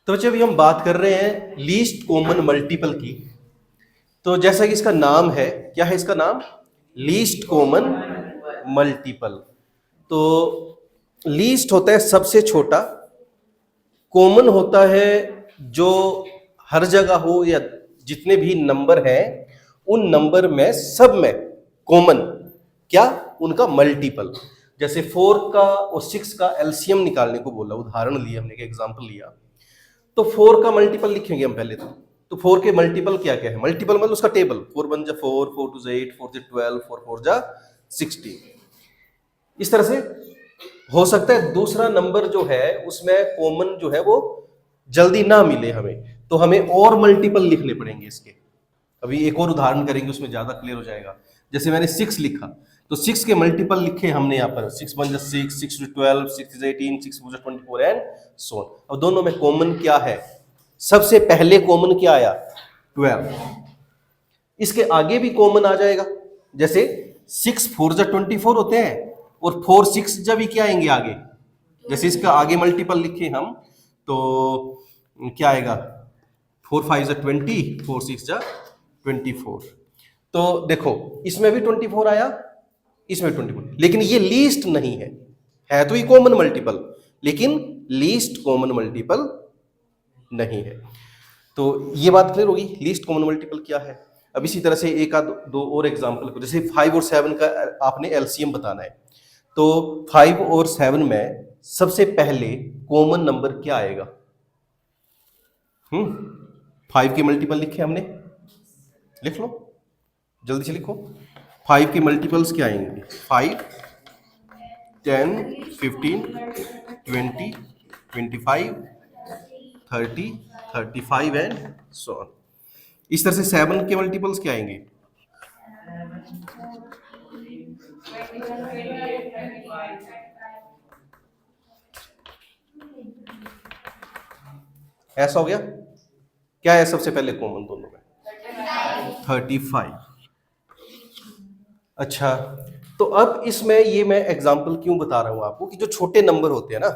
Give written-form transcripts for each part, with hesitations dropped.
तो बच्चे अभी हम बात कर रहे हैं लीस्ट कॉमन मल्टीपल की। तो जैसा कि इसका नाम है, क्या है इसका नाम? Least common multiple. तो लीस्ट होता है सबसे छोटा, कॉमन होता है जो हर जगह हो या जितने भी नंबर हैं उन नंबर में सब में कॉमन, क्या? उनका मल्टीपल। जैसे 4 का और 6 का एलसीएम निकालने को बोला, उदाहरण लिया हमने, एग्जांपल लिया। तो 4 का मल्टीपल लिखेंगे हम पहले तो 4 के मल्टीपल क्या क्या है? मल्टीपल मतलब उसका टेबल, 4 1 जा 4, 4 2 जा 8, 4 जा 12, 4 4 जा 16। इस तरह से हो सकता है दूसरा नंबर जो है उसमें कॉमन जो है वो जल्दी ना मिले हमें, तो हमें और मल्टीपल लिखने पड़ेंगे इसके। अभी एक और उदाहरण करेंगे, उसमें ज्यादा क्लियर हो जाएगा। जैसे मैंने 6 लिखा, तो 6 के मल्टीपल लिखे हमने यहाँ पर, 6 1 जा 6, 6 2 12, 6 जा 18, 6 4 जा 24 एंड सो ऑन। अब दोनों में कॉमन क्या है? सबसे पहले कॉमन क्या आया? 12। इसके आगे भी कॉमन आ जाएगा, जैसे 6 4 जा 24 होते हैं, और 4 6 जब भी क्या आएंगे आगे, जैसे इसका आगे मल्टीपल लिखे हम तो क्या आएगा? 4 5 जा 20, 4 6 जा 24। तो देखो इसमें भी 24 आया, इसमें 24, लेकिन ये लीस्ट नहीं है तो ये कॉमन मल्टीपल, लेकिन लीस्ट कॉमन मल्टीपल नहीं है। तो ये बात क्लियर होगी, लीस्ट कॉमन मल्टीपल क्या है। अब इसी तरह से एक आध दो और एग्जांपल को, जैसे 5 और 7 का आपने एलसीएम बताना है, तो 5 और 7 में सबसे पहले कॉमन नंबर क्या आएगा? 5 के मल्टीपल लिखे हमने, लिख लो जल्दी से लिखो। 5 के मल्टीपल्स क्या आएंगे? 5 10 15 20 25 30 35 एंड सो ऑन। इस तरह से 7 के मल्टीपल्स क्या आएंगे? ऐसा हो गया। क्या है सबसे पहले कॉमन दोनों में? 35। अच्छा, तो अब इसमें ये मैं एग्जांपल क्यों बता रहा हूं आपको कि जो छोटे नंबर होते हैं ना,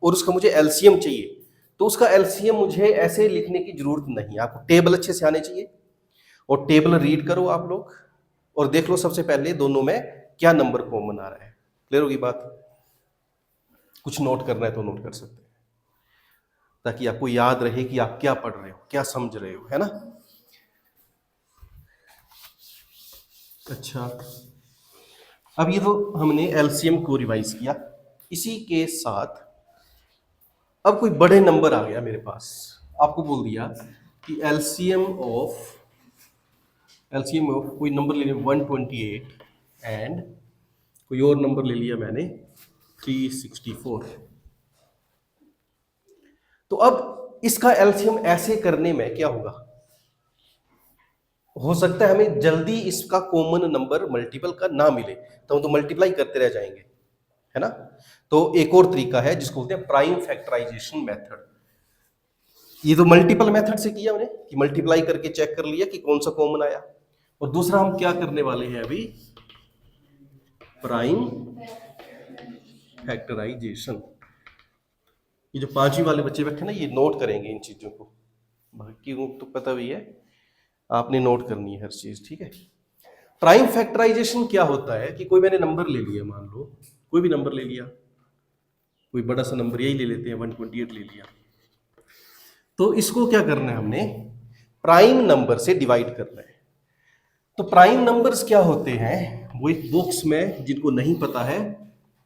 और उसका मुझे एलसीएम चाहिए, तो उसका एलसीएम मुझे ऐसे लिखने की जरूरत नहीं, आपको टेबल अच्छे से आने चाहिए। और टेबल रीड करो आप लोग और देख लो सबसे पहले दोनों में क्या नंबर कॉमन आ रहा है। क्लियर होगी बात? कुछ नोट करना है तो नोट कर सकते हैं, ताकि आपको याद रहे कि आप क्या पढ़ रहे हो, क्या समझ रहे हो, है ना। अच्छा, अब ये तो हमने एलसीएम को रिवाइज किया। इसी के साथ अब कोई बड़े नंबर आ गया मेरे पास, आपको बोल दिया कि एलसीएम ऑफ कोई नंबर ले लिया 128 एंड कोई और नंबर ले लिया मैंने 364। तो अब इसका एलसीएम ऐसे करने में क्या होगा? हो सकता है हमें जल्दी इसका कॉमन नंबर मल्टीपल का ना मिले, तो हम तो मल्टीप्लाई करते रह जाएंगे, है ना। तो एक और तरीका है जिसको बोलते हैं प्राइम फैक्टराइजेशन मेथड। ये तो मल्टीपल मेथड से किया हमने कि मल्टीप्लाई करके चेक कर लिया कि कौन सा कॉमन आया, और दूसरा हम क्या करने वाले हैं अभी? Prime factorization. ये जो 5वीं वाले बच्चे बैठे ना, ये नोट करेंगे इन चीजों को, बाकी को तो पता भी है, आपने नोट करनी है हर चीज, ठीक है। प्राइम फैक्टराइजेशन क्या होता है कि कोई मैंने नंबर ले लिया, मान लो कोई भी नंबर ले लिया, कोई बड़ा सा नंबर यही ले लेते हैं, 128 ले लिया, तो इसको क्या करना है हमने? प्राइम नंबर से डिवाइड करना है। तो प्राइम नंबर्स क्या होते हैं वो एक बॉक्स में, जिनको नहीं पता है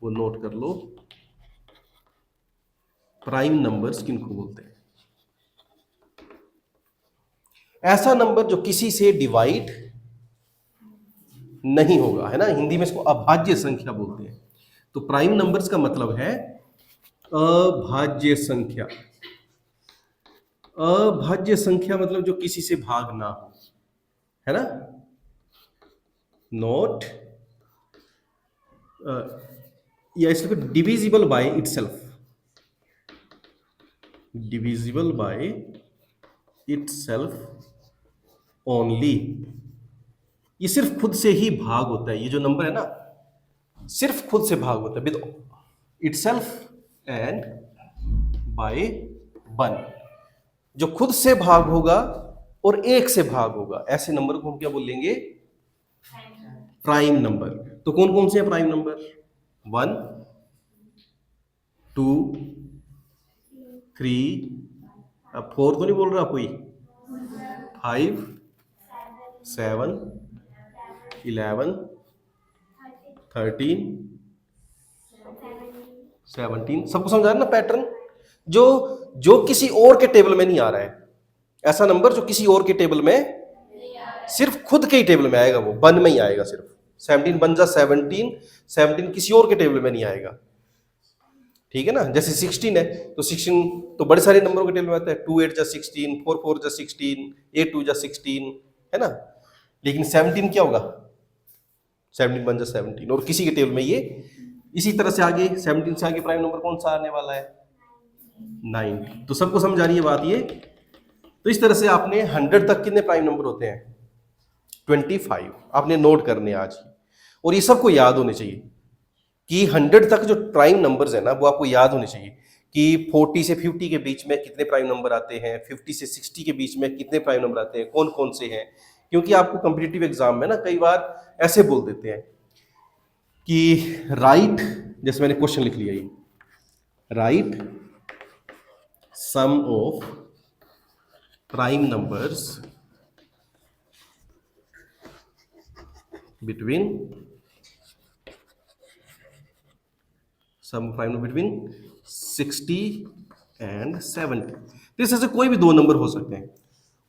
वो नोट कर लो। प्राइम नंबर्स किनको बोलते हैं? ऐसा नंबर जो किसी से डिवाइड नहीं होगा, है ना, हिंदी में इसको अभाज्य संख्या बोलते हैं। तो प्राइम नंबर्स का मतलब है अभाज्य संख्या। अभाज्य संख्या मतलब जो किसी से भाग ना हो, है ना, नॉट या इसको divisible by itself, divisible by itself only. ये सिर्फ खुद से ही भाग होता है, ये जो नंबर है ना सिर्फ खुद से भाग होता है, विद इटसेल्फ एंड बाय 1। जो खुद से भाग होगा और 1 से भाग होगा, ऐसे नंबर को हम क्या बोलेंगे? Prime number. तो कौन कौन से हैं प्राइम नंबर? 1, 2, 3, अब 4 तो नहीं बोल रहा कोई, 5, 7, 11, 13, 17। सबको समझ आ रहा है ना पैटर्न? जो जो किसी और के टेबल में नहीं आ रहा है, ऐसा नंबर जो किसी और के टेबल में, सिर्फ खुद के ही टेबल में आएगा, वो वन में ही आएगा सिर्फ। 17 बन जा 17, 17 किसी और के टेबल में नहीं आएगा, ठीक है ना? जैसे 16 है तो 16 तो बड़े सारे नंबरों के टेबल में आता है, 2 8 जा 16, 4 4 जा 16, 8 2 जा 16, है ना? लेकिन 17 क्या होगा? 17 बन जा 17, और किसी के टेबल में ये। इसी तरह से आगे 17 से आगे प्राइम नंबर कौन सा आने वाला है? 9। तो सबको समझ आ रही है बात ये? तो इस तरह से आपने 100 तक कितने प्राइम नंबर होते हैं? 25 आपने नोट करने आज ही, और ये सबको याद होने चाहिए कि 100 तक जो प्राइम नंबर्स है ना, वो आपको याद होने चाहिए कि 40 से 50 के बीच में कितने प्राइम नंबर आते हैं, 50 से 60 के बीच में कितने प्राइम नंबर आते हैं, कौन कौन से हैं। क्योंकि आपको कॉम्पिटिटिव एग्जाम में ना कई बार ऐसे बोल देते हैं कि राइट, जैसे मैंने क्वेश्चन लिख लिया ये, write sum of prime numbers between sum prime number between 60 and 70। तो इस तरह से कोई भी दो नंबर हो सकते हैं,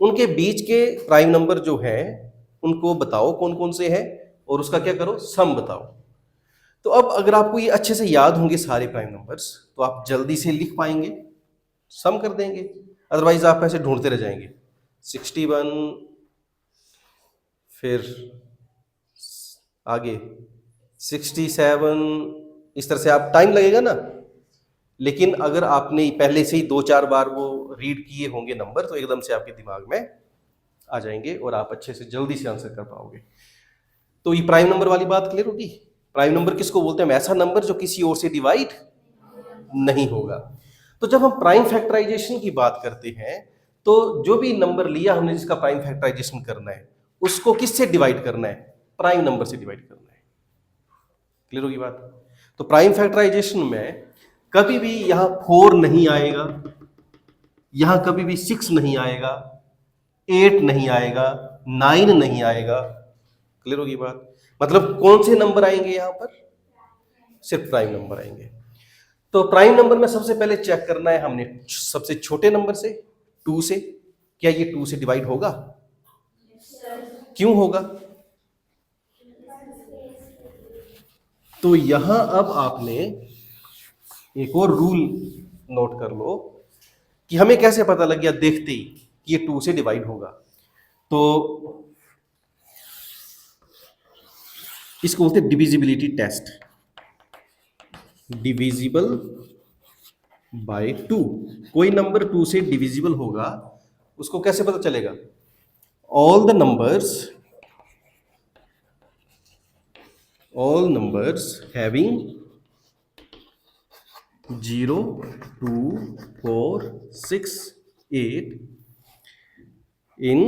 उनके बीच के प्राइम नंबर जो है उनको बताओ कौन कौन से हैं, और उसका क्या करो, सम बताओ। तो अब अगर आपको ये अच्छे से याद होंगे सारे प्राइम नंबर्स, तो आप जल्दी से लिख पाएंगे, सम कर देंगे। अदरवाइज आप ऐसे ढूंढते रह जाएंगे, 61, फिर आगे 67, इस तरह से आप टाइम लगेगा ना। लेकिन अगर आपने पहले से ही 2-4 बार वो रीड किए होंगे नंबर, तो एकदम से आपके दिमाग में आ जाएंगे और आप अच्छे से जल्दी से आंसर कर पाओगे। तो ये प्राइम नंबर वाली बात क्लियर होगी? प्राइम नंबर किसको बोलते हैं? ऐसा नंबर जो किसी और से डिवाइड नहीं होगा। तो जब हम प्राइम फैक्टराइजेशन की बात करते हैं, तो जो भी नंबर लिया हमने जिसका प्राइम फैक्टराइजेशन करना है, उसको किससे डिवाइड करना है? प्राइम नंबर से डिवाइड करना है। क्लियर होगी बात? तो प्राइम फैक्टराइजेशन में कभी भी यहां 4 नहीं आएगा, यहां कभी भी 6 नहीं आएगा, 8 नहीं आएगा, 9 नहीं आएगा। क्लियर होगी बात? मतलब कौन से नंबर आएंगे यहां पर? सिर्फ प्राइम नंबर आएंगे। तो प्राइम नंबर में सबसे पहले चेक करना है हमने सबसे छोटे नंबर से, 2 से। क्या ये 2 से डिवाइड होगा? क्यों होगा? तो यहां अब आपने एक और रूल नोट कर लो कि हमें कैसे पता लग गया देखते ही कि ये 2 से डिवाइड होगा। तो इसको बोलते हैं डिविजिबिलिटी टेस्ट। डिविजिबल बाय 2, कोई नंबर 2 से डिविजिबल होगा, उसको कैसे पता चलेगा? All numbers having 0, 2, 4, 6, 8 in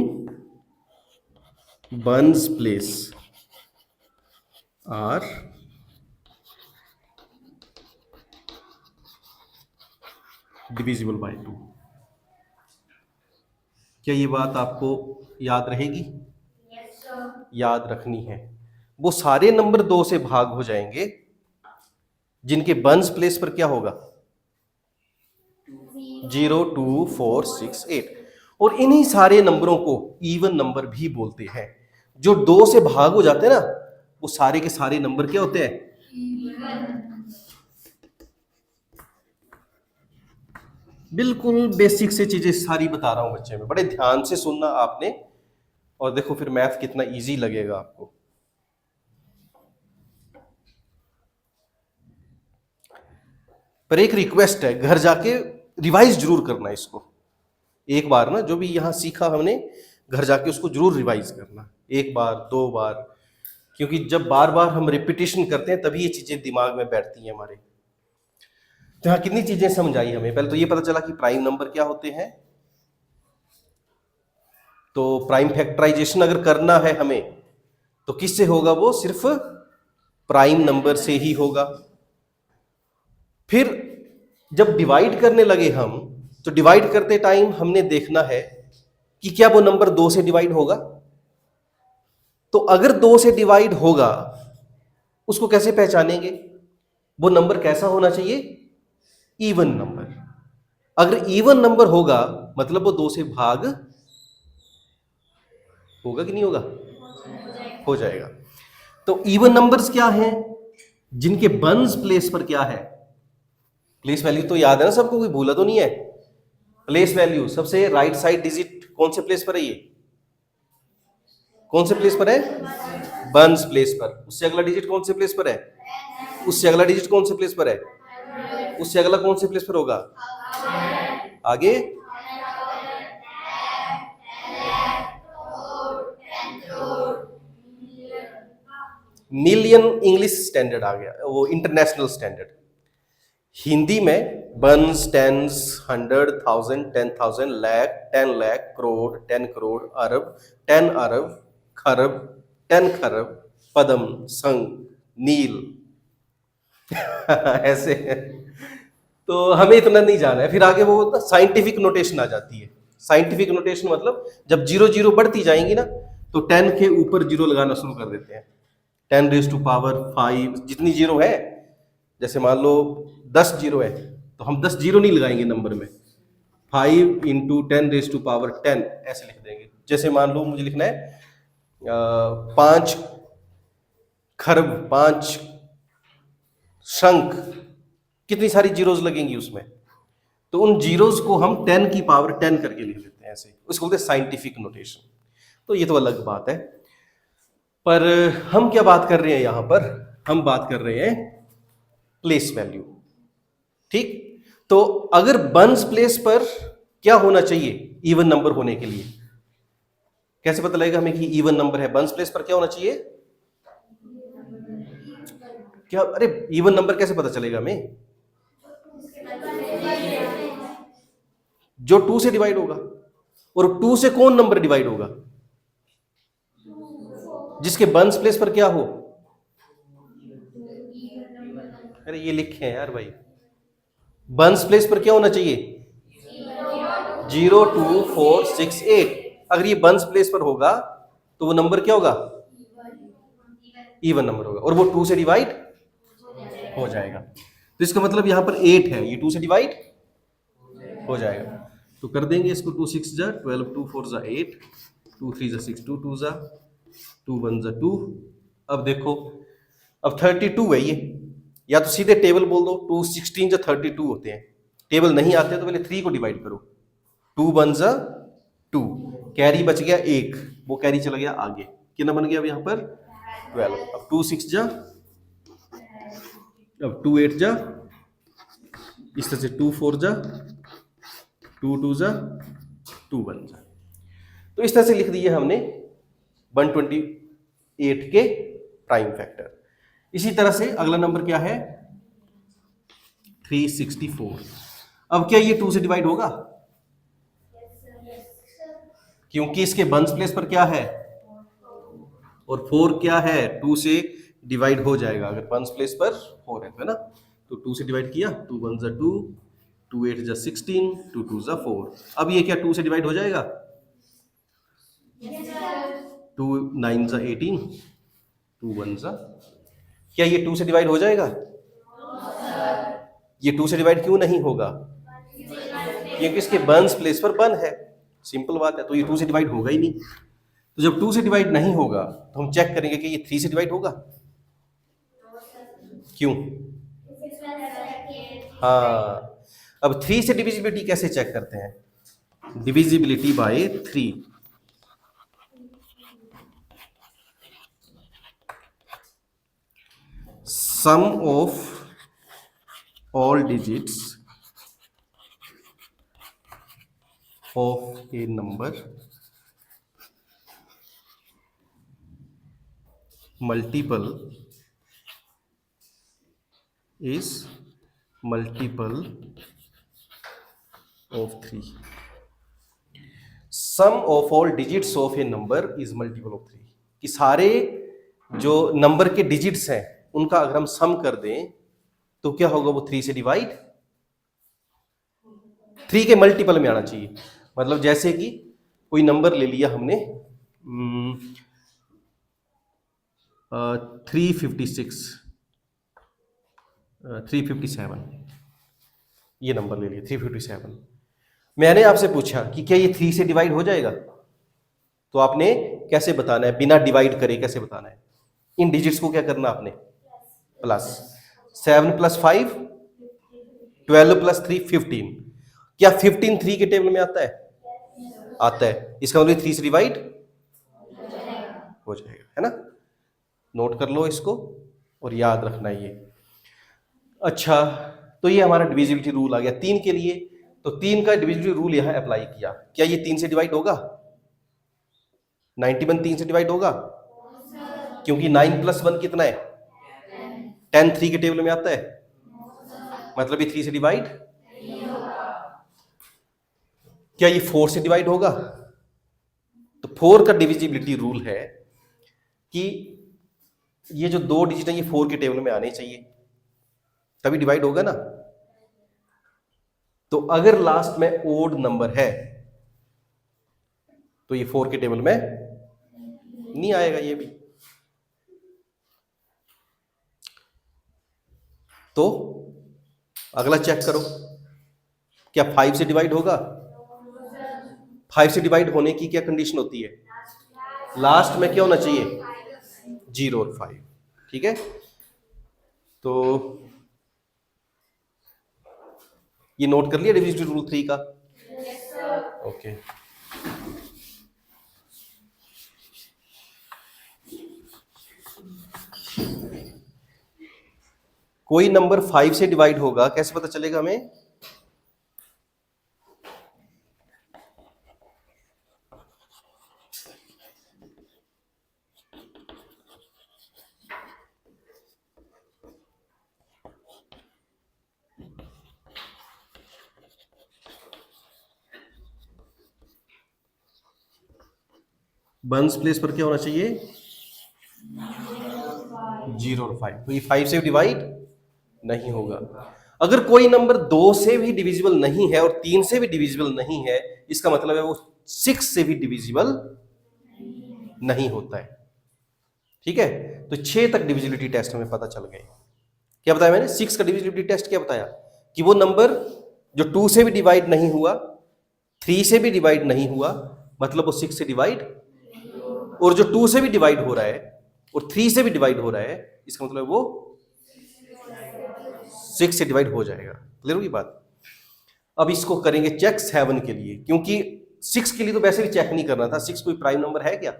ones place are divisible by 2। क्या ये बात आपको याद रहेगी? याद रखनी है। वो सारे नंबर 2 से भाग हो जाएंगे जिनके बंस प्लेस पर क्या होगा? 0, 2, 4, 6, 8। और इन्हीं सारे नंबरों को इवन नंबर भी बोलते हैं। जो 2 से भाग हो जाते हैं ना, वो सारे के सारे नंबर क्या होते हैं? बिल्कुल बेसिक से चीजें सारी बता रहा हूं बच्चे में, बड़े ध्यान से सुनना आपने, और देखो फिर मैथ कितना इजी लगेगा आपको। पर एक रिक्वेस्ट है, घर जाके रिवाइज जरूर करना इसको। एक बार ना जो भी यहां सीखा हमने, घर जाके उसको जरूर रिवाइज करना, 1 बार 2 बार, क्योंकि जब बार बार हम रिपीटेशन करते हैं तभी ये चीजें दिमाग में बैठती हैं हमारे। तो यहाँ कितनी चीजें समझ आई हमें? पहले तो ये पता चला कि प्राइम नंबर क्या होते हैं, तो प्राइम फैक्टराइजेशन अगर करना है हमें तो किससे होगा? वो सिर्फ प्राइम नंबर से ही होगा। फिर जब डिवाइड करने लगे हम, तो डिवाइड करते टाइम हमने देखना है कि क्या वो नंबर 2 से डिवाइड होगा। तो अगर 2 से डिवाइड होगा, उसको कैसे पहचानेंगे? वो नंबर कैसा होना चाहिए? Even number. अगर इवन नंबर होगा मतलब वो 2 से भाग होगा कि नहीं होगा? हो जाएगा। तो इवन नंबर्स क्या हैं? जिनके बंस प्लेस पर क्या है? प्लेस वैल्यू तो याद है ना सबको, कोई भूला तो नहीं है? प्लेस वैल्यू सबसे राइट साइड डिजिट कौन से प्लेस पर है? ये कौन से प्लेस पर है? बंस प्लेस पर। उससे अगला डिजिट कौन से प्लेस पर है? उससे अगला डिजिट कौन से प्लेस पर है? उससे अगला कौन से प्लेस पर होगा? आगे मिलियन इंग्लिश स्टैंडर्ड आ गया, वो इंटरनेशनल स्टैंडर्ड। हिंदी में बंस, टेंस, 100, 1000, 10,000, लाख, 10 लाख, करोड़, 10 करोड़, अरब, 10 अरब, खरब, 10 खरब, पदम, संग, नील ऐसे है। तो हमें इतना नहीं जाना है। फिर आगे वो साइंटिफिक नोटेशन आ जाती है। साइंटिफिक नोटेशन मतलब जब जीरो जीरो बढ़ती जाएंगी ना, तो 10 के ऊपर जीरो लगाना शुरू कर देते हैं। 10 रेज टू पावर 5 जितनी जीरो है, जैसे मान लो 10 जीरो है, तो हम 10 जीरो नहीं लगाएंगे नंबर में, 5 इंटू 10 रेज टू पावर 10 ऐसे लिख देंगे। जैसे मान लो मुझे लिखना है 5 खरब, 5 शंख, कितनी सारी जीरोज लगेंगी उसमें, तो उन जीरोज को हम 10 की पावर 10 करके लिख देते हैं ऐसे। उसको बोलते हैं साइंटिफिक नोटेशन। तो ये तो अलग बात है। पर हम क्या बात कर रहे हैं यहां पर? हम बात कर रहे हैं प्लेस वैल्यू। ठीक, तो अगर बंस प्लेस पर क्या होना चाहिए इवन नंबर होने के लिए? कैसे पता लगेगा हमें कि इवन नंबर है? बंस प्लेस पर क्या होना चाहिए? क्या? अरे इवन नंबर कैसे पता चलेगा हमें? जो 2 से डिवाइड होगा। और 2 से कौन नंबर डिवाइड होगा? जिसके बंस प्लेस पर क्या हो? अरे ये लिखे हैं यार भाई, बंस प्लेस पर क्या होना चाहिए? 0, 2, 4, 6, 8। अगर ये बंस प्लेस पर होगा तो वो नंबर क्या होगा? इवन नंबर होगा, और वो 2 से डिवाइड हो जाएगा। तो इसका मतलब यहां पर 8 है, ये 2 से डिवाइड हो जाएगा। तो कर देंगे इसको, 2 6 जा 12, 2 4 जा 8, 2 3 जा 6, 2 2 जा 2 1 जा 2। अब देखो, अब 32 है ये, या तो सीधे टेबल बोल दो, 2 16 जा 32 होते हैं। टेबल नहीं आते तो पहले 3 को डिवाइड करो, 2 1 जा 2, कैरी बच गया 1, वो कैरी चला गया आगे, कितना बन गया अब यहाँ पर? 12। अब 2 6 जा, अब 2 8 जा, इस तरह से 2 4 जा, 2 2 जा, 2 1 जा। तो इस तरह से लिख दिए हमने 128 के प्राइम फैक्टर। इसी तरह से अगला नंबर क्या है? 364। अब क्या ये 2 से डिवाइड होगा? क्योंकि इसके बंस प्लेस पर क्या है? और 4 क्या है? 2 से डिवाइड हो जाएगा अगर बंस प्लेस पर 4 है ना। तो 2 से डिवाइड किया, 2 1 जा 2, 2 8 जा 16, 2 2 जा 4। अब ये क्या 2 से डिवाइड हो जाएगा? 2 9 जा 18, 2 1 जा, क्या ये 2 से डिवाइड हो जाएगा? ये 2 से डिवाइड क्यों नहीं होगा? क्योंकि इसके बंस प्लेस पर 1 है, सिंपल बात है। तो ये 2 से डिवाइड होगा ही नहीं। तो जब 2 से डिवाइड नहीं होगा तो हम चेक करेंगे कि ये 3 से डिवाइड होगा। क्यों? हाँ, अब 3 से डिविजिबिलिटी कैसे चेक करते हैं? Divisibility by 3। Sum of all digits of a number multiple is multiple of 3। Sum of all digits of a number is multiple of 3, कि सारे जो नंबर के डिजिट्स हैं उनका अगर हम सम कर दें तो क्या होगा, वो 3 से डिवाइड, 3 के मल्टीपल में आना चाहिए। मतलब जैसे कि कोई नंबर ले लिया हमने 356 357, ये नंबर ले लिया 357। मैंने आपसे पूछा कि क्या ये 3 से डिवाइड हो जाएगा, तो आपने कैसे बताना है, बिना डिवाइड करे कैसे बताना है, इन डिजिट्स को क्या करना आपने, प्लस। 7 + 5 12 + 3 15। क्या 15 3 के टेबल में आता है? आता है। इसका मतलब 3 से डिवाइड हो जाएगा, है ना। नोट कर लो इसको और याद रखना ये। अच्छा, तो ये हमारा डिविजिबिलिटी रूल आ गया 3 के लिए। तो 3 का डिविजिबिलिटी रूल यहां अप्लाई किया। क्या ये 3 से डिवाइड होगा? 91 3 से डिवाइड होगा? क्योंकि 9 + 1 कितना है? 10 3 के टेबल में आता है, मतलब ये 3 से डिवाइड। क्या ये 4 से डिवाइड होगा? तो 4 का डिविजिबिलिटी रूल है कि ये जो 2 डिजिट है ये 4 के टेबल में आने चाहिए, तभी डिवाइड होगा ना। तो अगर लास्ट में ओड नंबर है तो ये 4 के टेबल में नहीं आएगा ये भी। तो अगला चेक करो, क्या 5 से डिवाइड होगा? 5 से डिवाइड होने की क्या कंडीशन होती है? लास्ट में क्या होना चाहिए? 0 और 5। ठीक है, तो ये नोट कर लिया डिविजिबिलिटी रूल 3 का? ओके। कोई नंबर 5 से डिवाइड होगा, कैसे पता चलेगा हमें? वंस प्लेस पर क्या होना चाहिए? 0 और 5। तो ये 5 से डिवाइड नहीं होगा। अगर कोई नंबर 2 से भी डिविजिबल नहीं है और 3 से भी डिविजिबल नहीं है, इसका मतलब है वो 6 से भी डिविजिबल नहीं होता है। ठीक है, तो 6 तक डिविजिबिलिटी टेस्ट हमें पता चल गए। क्या बताया मैंने? 6 का डिविजिबिलिटी टेस्ट क्या बताया? कि वो नंबर जो 2 से भी डिवाइड नहीं हुआ, 3 से भी डिवाइड नहीं हुआ, मतलब वो 6 से डिवाइड, और जो 2 से भी डिवाइड हो रहा है और 3 से भी डिवाइड हो रहा है, इसका मतलब वो 6 से डिवाइड हो जाएगा। क्लियर होगी बात? अब इसको करेंगे चेक 7 के लिए, क्योंकि 6 के लिए तो वैसे भी चेक नहीं करना था। 6 कोई प्राइम नंबर है क्या?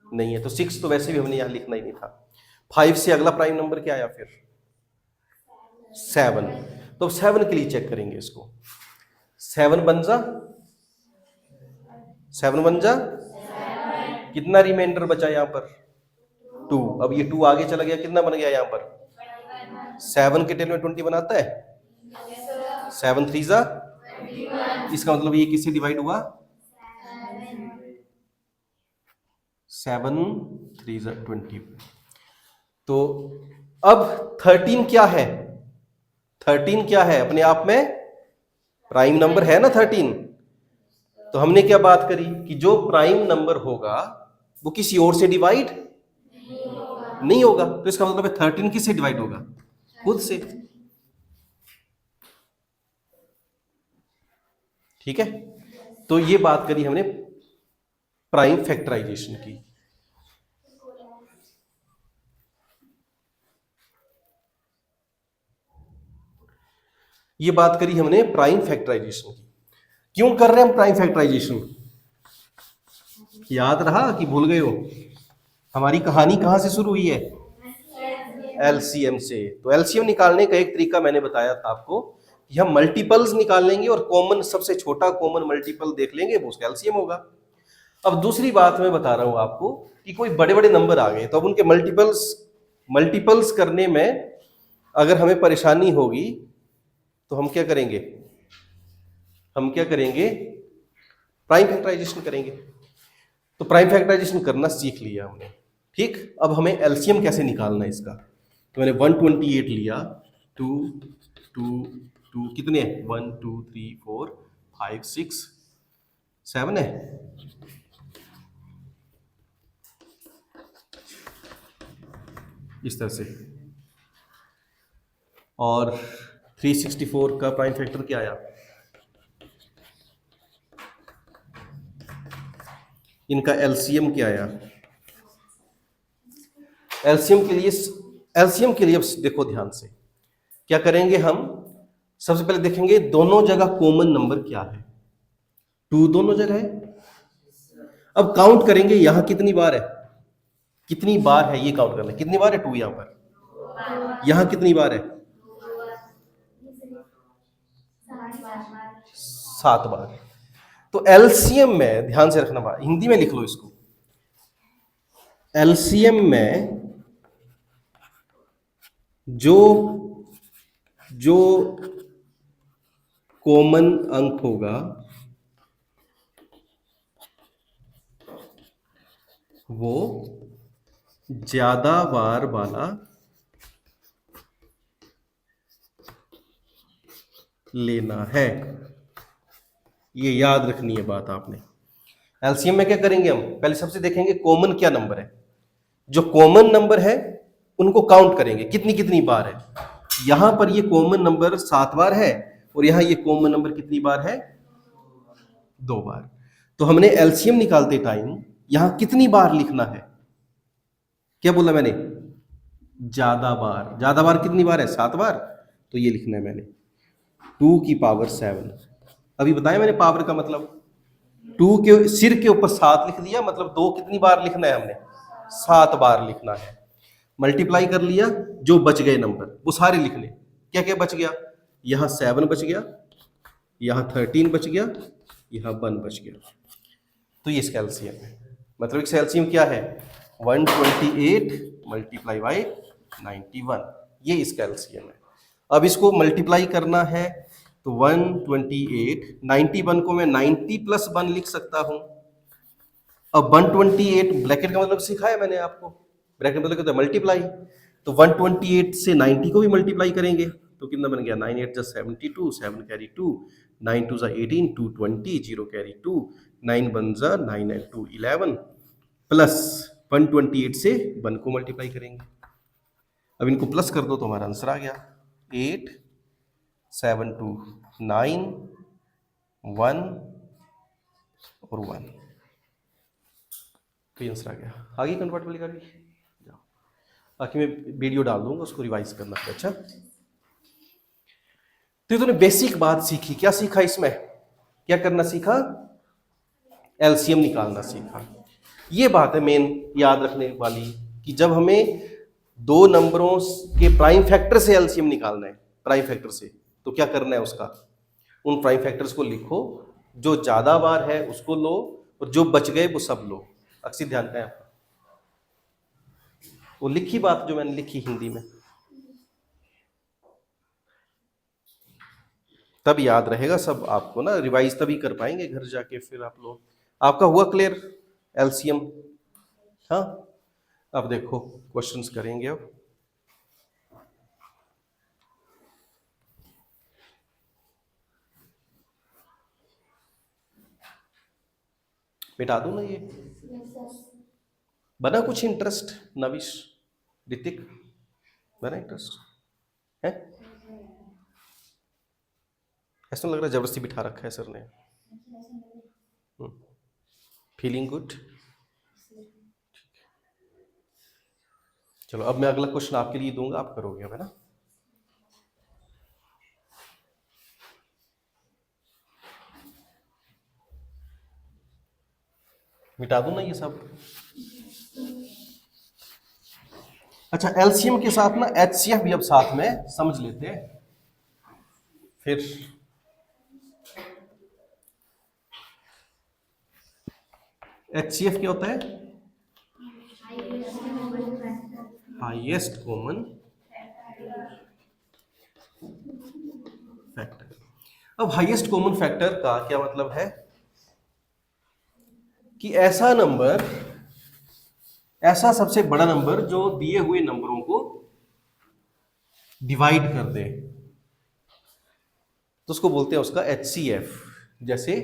नहीं है, तो 6 तो वैसे भी हमने यहां लिखना ही नहीं था। 5 से अगला प्राइम नंबर क्या आया फिर? 7। तो 7 के लिए चेक करेंगे इसको। 7 बन जा, 7 बन जा, कितना रिमाइंडर बचा यहां पर? 2। अब ये 2 आगे चला गया, कितना बन गया यहां पर? 7 के टेबल में 20 बनाता है। 7 3 जा, इसका मतलब ये किससे डिवाइड हुआ? 7 3 जा 20। तो अब 13 क्या है? 13 क्या है? अपने आप में प्राइम नंबर है ना 13। तो हमने क्या बात करी कि जो प्राइम नंबर होगा वो किसी और से डिवाइड नहीं होगा। तो इसका मतलब है 13 किससे डिवाइड होगा? खुद से। ठीक है, तो ये बात करी हमने प्राइम फैक्टराइजेशन की। ये बात करी हमने प्राइम फैक्टराइजेशन की। क्यों कर रहे हैं हम प्राइम फैक्टराइजेशन? याद रहा कि भूल गए हो? हमारी कहानी कहां से शुरू हुई है? एलसीएम से। तो एलसीएम निकालने का एक तरीका मैंने बताया था आपको कि हम मल्टीपल्स निकाल लेंगे और कॉमन, सबसे छोटा कॉमन मल्टीपल देख लेंगे, वो उसका एलसीएम होगा। अब दूसरी बात मैं बता रहा हूं आपको कि कोई बड़े बड़े नंबर आ गए, तो अब उनके मल्टीपल्स करने में अगर हमें परेशानी होगी तो हम क्या करेंगे? प्राइम फैक्टराइजेशन करेंगे। तो प्राइम फैक्टराइजेशन करना सीख लिया हमने, ठीक। अब हमें एलसीएम कैसे निकालना है इसका। तो मैंने 128 लिया, 2 2 2 कितने हैं, 1 2 3 4 5 6 7 है, इस तरह से। और 364 का प्राइम फैक्टर क्या आया, इनका एलसीएम क्या आया। एलसीएम के लिए अब देखो ध्यान से, क्या करेंगे हम, सबसे पहले देखेंगे दोनों जगह कॉमन नंबर क्या है। 2 दोनों जगह है। अब काउंट करेंगे यहां कितनी बार है, कितनी बार है ये काउंट करना है, कितनी बार है 2 यहां पर, यहां कितनी बार है, 7 बार। तो एलसीएम में ध्यान से रखना, बात हिंदी में लिख लो इसको, एलसीएम में जो जो कॉमन अंक होगा वो ज्यादा बार वाला लेना है। ये याद रखनी है बात आपने। एलसीएम में क्या करेंगे हम, पहले सबसे देखेंगे कॉमन क्या नंबर है, जो कॉमन नंबर है उनको काउंट करेंगे कितनी कितनी बार है। यहां पर ये कॉमन नंबर 7 बार है और यहां ये कॉमन नंबर कितनी बार है, 2 बार। तो हमने एलसीएम निकालते टाइम यहां कितनी बार लिखना है, क्या बोला मैंने, ज्यादा बार। ज्यादा बार कितनी बार है, 7 बार। तो ये लिखना है मैंने 2 की पावर 7। अभी बताया मैंने पावर का मतलब, 2 के सिर के ऊपर 7 लिख दिया, मतलब 2 कितनी बार लिखना है हमने, 7 बार लिखना है। मल्टीप्लाई कर लिया, जो बच गए नंबर वो सारे लिखने। क्या क्या बच गया, यहाँ 7 बच गया, यहाँ 13 बच गया, यहाँ 1 बच गया। तो ये इसका एलसीएम है, मतलब इसका एलसीएम क्या है, 128 मल्टीप्लाई बाई 91, ये इसका एलसीएम है। अब इसको मल्टीप्लाई करना है तो 128, 91 को मैं 90 प्लस 1 लिख सकता हूं। अब 128 ब्रैकेट का मतलब सिखाया मैंने आपको, ब्रैकेट मतलब क्या, मल्टीप्लाई। तो 128 से 90 को भी मल्टीप्लाई करेंगे तो कितना बन गया, 9 8 72, 7 कैरी 2, 9 2 18, 2 20, 0 कैरी 2, 9 1 9 and 2 11, प्लस 128 से 1 को मल्टीप्लाई करेंगे। अब इनको प्लस कर दो तो हमारा आंसर आ गया 8 7 2 9 1 और 1। तो आंसर आ गया। आगे कन्वर्टेबल कर जाओ, बाकी मैं वीडियो डाल दूंगा, उसको रिवाइज करना है। अच्छा, तो तूने बेसिक बात सीखी, क्या सीखा इसमें, क्या करना सीखा, एलसीएम निकालना सीखा। ये बात है मेन याद रखने वाली कि जब हमें 2 नंबरों के प्राइम फैक्टर से एलसीएम निकालना है, प्राइम फैक्टर से, तो क्या करना है उसका, उन प्राइम फैक्टर्स को लिखो, जो ज्यादा बार है उसको लो और जो बच गए वो सब लो। अक्सर ध्यान है आपका, वो लिखी बात जो मैंने लिखी हिंदी में, तब याद रहेगा सब आपको ना, रिवाइज तभी कर पाएंगे घर जाके फिर आप लोग। आपका हुआ क्लियर एलसीएम। हाँ, अब देखो क्वेश्चंस करेंगे। अब मिटा दूं ना ये, बना कुछ इंटरेस्ट, नविश ऋतिक बना इंटरेस्ट है, ऐसा लग रहा है जबरदस्ती बिठा रखा है सर ने। Feeling good. चलो अब मैं अगला क्वेश्चन आपके लिए दूंगा, आप करोगे अब, है ना। मिटा दूं ना ये सब। अच्छा, एलसीएम के साथ ना एचसीएफ भी अब साथ में समझ लेते हैं फिर। एचसीएफ क्या होता है, हाईएस्ट कॉमन फैक्टर। अब हाईएस्ट कॉमन फैक्टर का क्या मतलब है, कि ऐसा सबसे बड़ा नंबर जो दिए हुए नंबरों को डिवाइड कर दे, तो उसको बोलते हैं उसका HCF। जैसे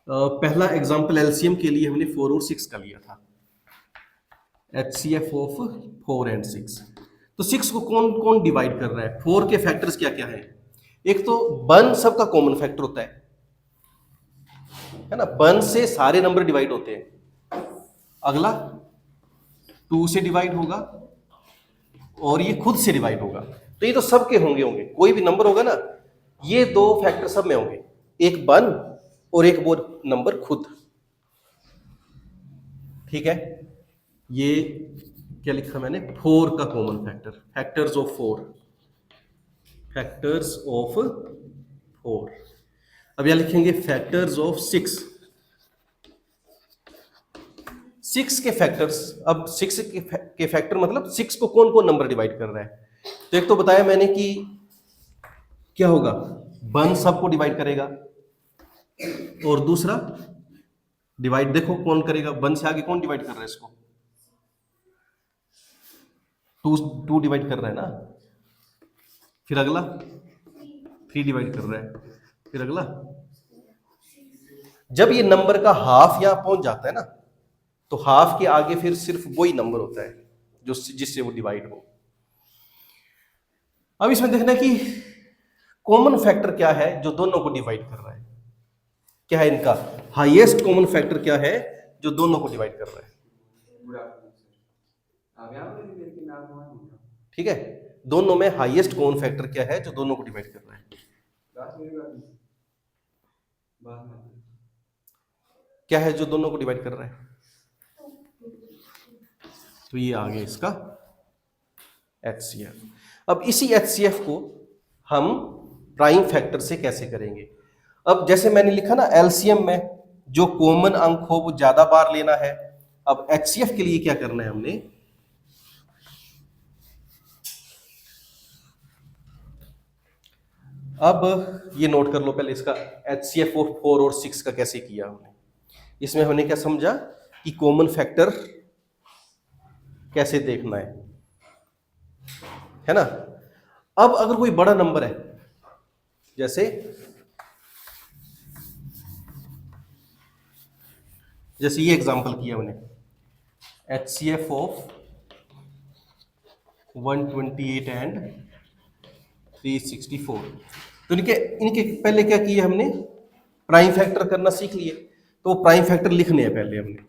पहला एग्जांपल एलसीएम के लिए हमने 4 और 6 का लिया था, HCF ऑफ 4 एंड 6। तो 6 को कौन कौन डिवाइड कर रहा है? 4 के फैक्टर्स क्या क्या है? एक तो 1 सबका कॉमन फैक्टर होता है ना, 1 से सारे नंबर डिवाइड होते हैं। अगला 2 से डिवाइड होगा और ये खुद से डिवाइड होगा। तो ये तो सबके होंगे कोई भी नंबर होगा ना, ये दो फैक्टर सब में होंगे, एक 1 और एक वो नंबर खुद। ठीक है, ये क्या लिखा मैंने? 4 का common factor, factors of 4, factors of 4। अब यहां लिखेंगे फैक्टर्स ऑफ 6, 6 के फैक्टर्स। अब 6 के फैक्टर मतलब 6 को कौन कौन नंबर डिवाइड कर रहा है? तो एक तो बताया मैंने कि क्या होगा, 1 सबको डिवाइड करेगा, और दूसरा डिवाइड देखो कौन करेगा, 1 से आगे कौन डिवाइड कर रहा है इसको? 2 डिवाइड कर रहा है ना। फिर अगला 3 डिवाइड कर रहा है, फिर अगला। जब ये नंबर का हाफ यहां पहुंच जाता है ना, तो हाफ के आगे फिर सिर्फ वही नंबर होता है जो जिससे वो डिवाइड हो। अब इसमें देखना है कि कॉमन फैक्टर क्या है जो दोनों को डिवाइड कर रहा है, क्या है इनका हाईएस्ट कॉमन फैक्टर, क्या है जो दोनों को डिवाइड कर रहा है। ठीक है, दोनों में हाईएस्ट कॉमन फैक्टर क्या है जो दोनों को डिवाइड कर रहा है? क्या है जो दोनों को डिवाइड कर रहा है? तो ये आ गया इसका HCF। अब इसी HCF को हम प्राइम फैक्टर से कैसे करेंगे? अब जैसे मैंने लिखा ना, एलसीएम में जो कॉमन अंक हो वो ज्यादा बार लेना है। अब HCF के लिए क्या करना है हमने? अब ये नोट कर लो पहले, इसका HCF ऑफ 4 और 6 का कैसे किया हमने। इसमें हमने क्या समझा कि कॉमन फैक्टर कैसे देखना है ना। अब अगर कोई बड़ा नंबर है, जैसे ये एग्जांपल किया हमने, HCF ऑफ 128 एंड 364। तो इनके पहले क्या किए हमने? प्राइम फैक्टर करना सीख लिए। तो प्राइम फैक्टर लिखने हैं पहले हमने।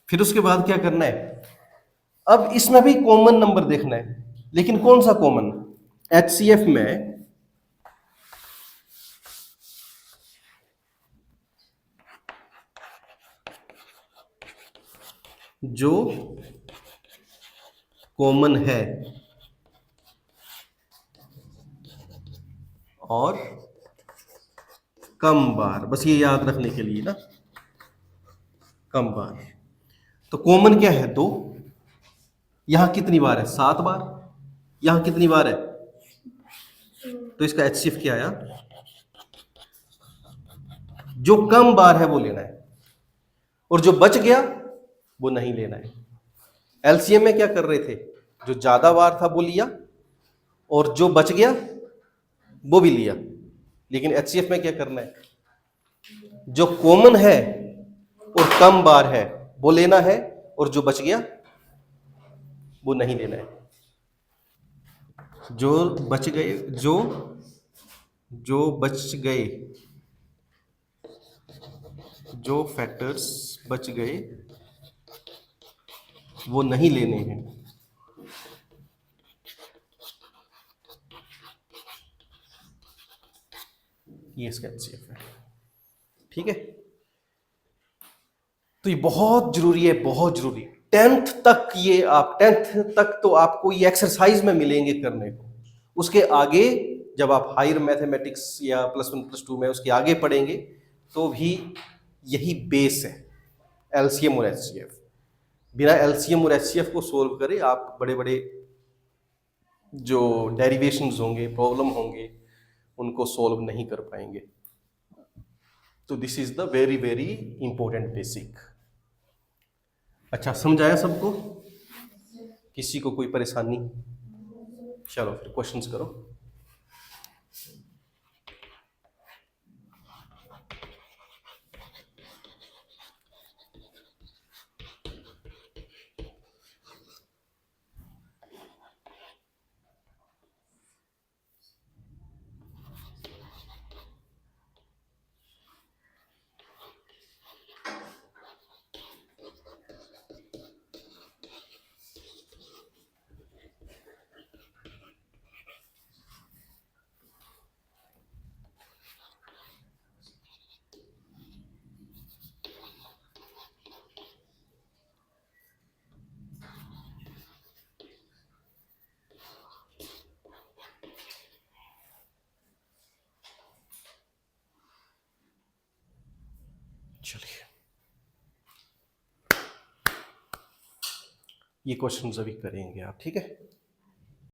फिर उसके बाद क्या करना है? अब इसमें भी कॉमन नंबर देखना है, लेकिन कौन सा कॉमन? HCF में जो कॉमन है और कम बार, बस ये याद रखने के लिए ना, कम बार। तो कॉमन क्या है? 2। यहां कितनी बार है? 7 बार। यहां कितनी बार है? तो इसका HCF क्या आया? जो कम बार है वो लेना है, और जो बच गया वो नहीं लेना है। एलसीएम में क्या कर रहे थे? जो ज्यादा बार था वो लिया, और जो बच गया वो भी लिया। लेकिन HCF में क्या करना है? जो कॉमन है और कम बार है वो लेना है, और जो बच गया वो नहीं लेना है। जो बच गए जो फैक्टर्स बच गए वो नहीं लेने हैं। ये इसका HCF है। ठीक है, तो ये बहुत जरूरी है, बहुत जरूरी। 10th तक ये आप 10th तक तो आपको ये एक्सरसाइज में मिलेंगे करने को। उसके आगे जब आप हायर मैथमेटिक्स या +1 +2 में उसके आगे पढ़ेंगे तो भी यही बेस है, एलसीएम और HCF। बिना एलसीएम और एचसीएफ को सोल्व करे आप बड़े बड़े जो डेरिवेशंस होंगे, प्रॉब्लम होंगे, उनको सोल्व नहीं कर पाएंगे। तो this is the very very important basic. अच्छा, समझ आया सबको? किसी को कोई परेशानी? चलो फिर क्वेश्चंस करो। चलिए, ये क्वेश्चंस अभी करेंगे आप, ठीक है?